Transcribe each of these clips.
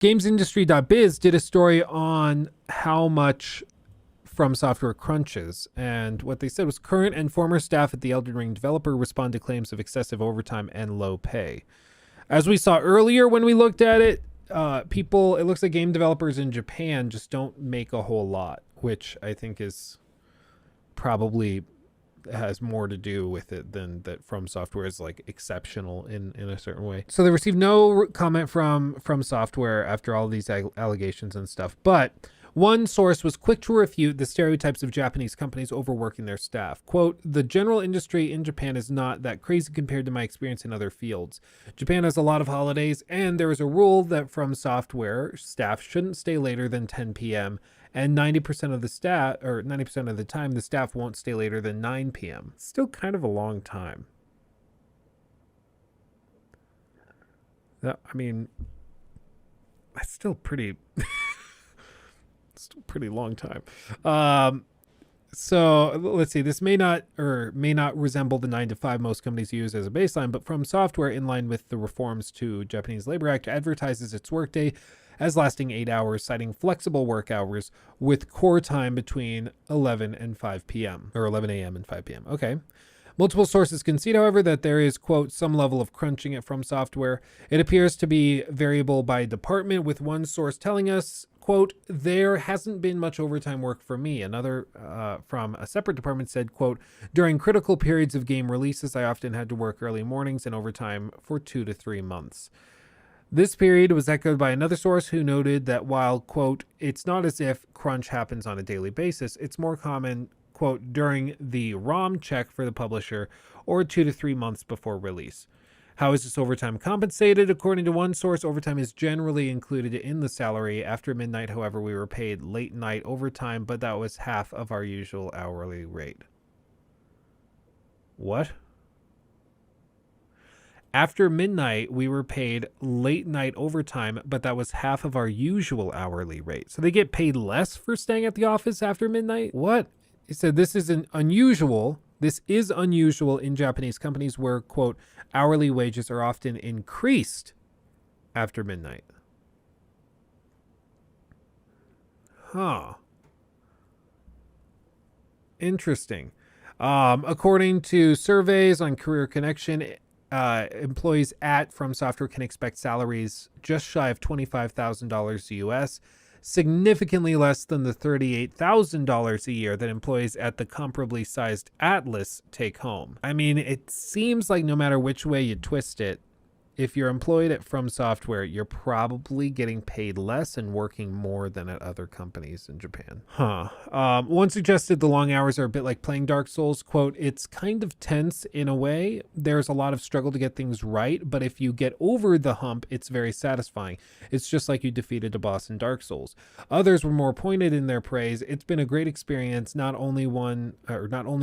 GamesIndustry.biz did a story on how much From Software crunches, and what they said was current and former staff at the Elden Ring developer respond to claims of excessive overtime and low pay. As we saw earlier when we looked at it, it looks like game developers in Japan just don't make a whole lot, which I think is probably has more to do with it than that From Software is like exceptional in a certain way. So they received no comment from Software after all these allegations and stuff, but one source was quick to refute the stereotypes of Japanese companies overworking their staff. Quote, the general industry in Japan is not that crazy compared to my experience in other fields. Japan has a lot of holidays, and there is a rule that From Software staff shouldn't stay later than 10 p.m., and 90% of the time, the staff won't stay later than 9 p.m. Still kind of a long time. That's still pretty... still pretty long time. So let's see. This may not resemble the 9 to 5 most companies use as a baseline, but From Software, in line with the reforms to Japanese Labor Act, advertises its workday as lasting 8 hours, citing flexible work hours with core time between 11 and 5 p.m. or 11 a.m. and 5 p.m. Okay. Multiple sources concede, however, that there is, quote, some level of crunching at From Software. It appears to be variable by department, with one source telling us, quote, there hasn't been much overtime work for me. Another from a separate department said, quote, during critical periods of game releases, I often had to work early mornings and overtime for 2 to 3 months. This period was echoed by another source who noted that while, quote, it's not as if crunch happens on a daily basis, it's more common, quote, during the ROM check for the publisher or 2 to 3 months before release. How is this overtime compensated? According to one source, overtime is generally included in the salary. After midnight, however, we were paid late night overtime, but that was half of our usual hourly rate. What? After midnight, we were paid late night overtime, but that was half of our usual hourly rate. So they get paid less for staying at the office after midnight? What? He said this is unusual in Japanese companies where, quote, hourly wages are often increased after midnight. Huh. Interesting. According to surveys on Career Connection, employees at From Software can expect salaries just shy of $25,000 US, significantly less than the $38,000 a year that employees at the comparably sized Atlas take home. I mean, it seems like no matter which way you twist it, if you're employed at From Software, you're probably getting paid less and working more than at other companies in Japan. One suggested the long hours are a bit like playing Dark Souls. Quote, it's kind of tense in a way. There's a lot of struggle to get things right, but if you get over the hump, it's very satisfying. It's just like you defeated a boss in Dark Souls. Others were more pointed in their praise. It's been a great experience, not only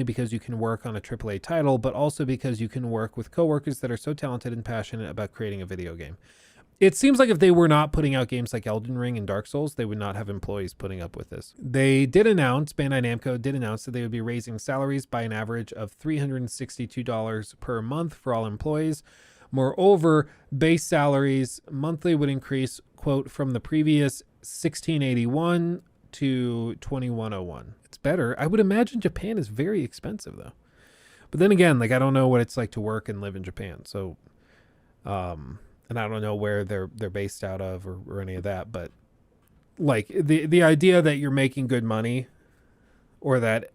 because you can work on a AAA title, but also because you can work with coworkers that are so talented and passionate about creating a video game. It seems like if they were not putting out games like Elden Ring and Dark Souls, they would not have employees putting up with this. They did announce, Bandai Namco did announce that they would be raising salaries by an average of $362 per month for all employees. Moreover, base salaries monthly would increase, quote, from the previous $1,681 to $2,101. It's better. I would imagine Japan is very expensive though. But then again, like I don't know what it's like to work and live in Japan. So and I don't know where they're based out of or any of that, but like the idea that you're making good money or that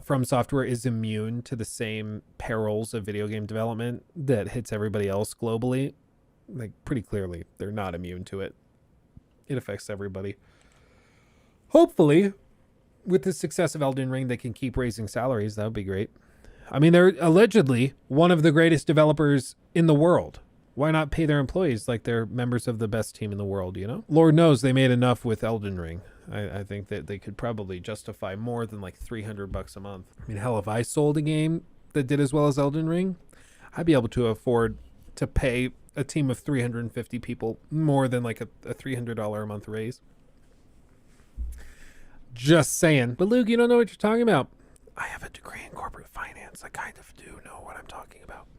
From Software is immune to the same perils of video game development that hits everybody else globally, like pretty clearly they're not immune to it. It affects everybody. Hopefully, with the success of Elden Ring, they can keep raising salaries. That would be great. I mean, they're allegedly one of the greatest developers in the world. Why not pay their employees like they're members of the best team in the world, you know? Lord knows they made enough with Elden Ring. I think that they could probably justify more than like $300 a month. I mean, hell, if I sold a game that did as well as Elden Ring, I'd be able to afford to pay a team of 350 people more than like a $300 a month raise. Just saying. But Luke, you don't know what you're talking about. I have a degree in corporate finance. I kind of do know what I'm talking about.